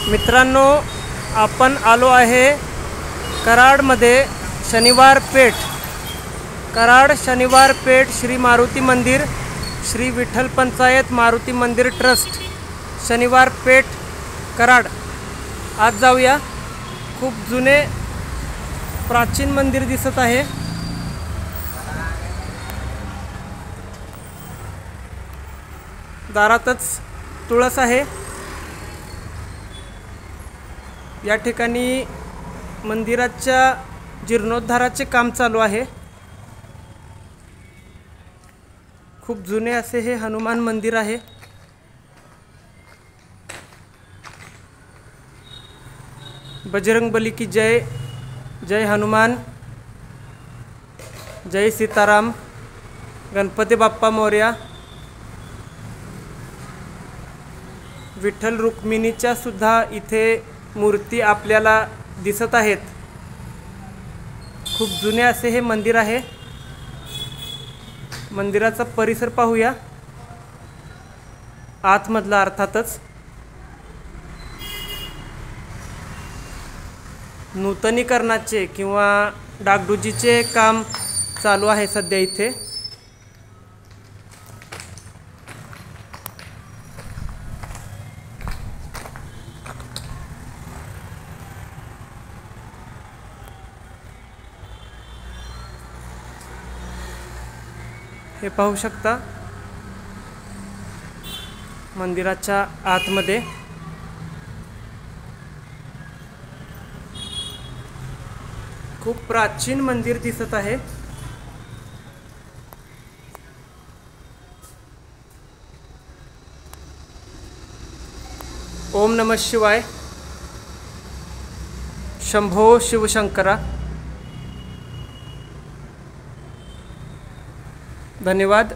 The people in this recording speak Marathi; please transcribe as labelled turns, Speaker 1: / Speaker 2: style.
Speaker 1: मित्रांनो, आपण आलो आहे कराडमध्ये शनिवार पेठ, कराड शनिवार पेठ श्री मारुती मंदिर, श्री विठ्ठल पंचायत मारुती मंदिर ट्रस्ट, शनिवार पेठ कराड। आज जाऊया। खूप जुने प्राचीन मंदिर दिसत आहे। दारातच तुळस आहे। या ठिकाणी मंदिराच्या जीर्णोद्धाराचे काम चालू आहे। खूप जुने असे हे हनुमान मंदिर आहे। बजरंगबली की जय, जय हनुमान, जय सीताराम, गणपती बाप्पा मोरया। विठ्ठल रुक्मिणीच्या सुद्धा इथे मूर्ती आपल्याला दिसत आहेत। खूप जुने असे हे मंदिर आहे। मंदिराचा परिसर पाहूया, आतमधला अर्थातच। नूतनीकरणाचे किंवा डागडुजीचे काम चालू आहे सध्या इथे। हे पाहू शकता मंदिराच्या आतमध्ये खूप प्राचीन मंदिर दिसत आहे। ओम नमः शिवाय, शंभो शिवशंकरा। धन्यवाद।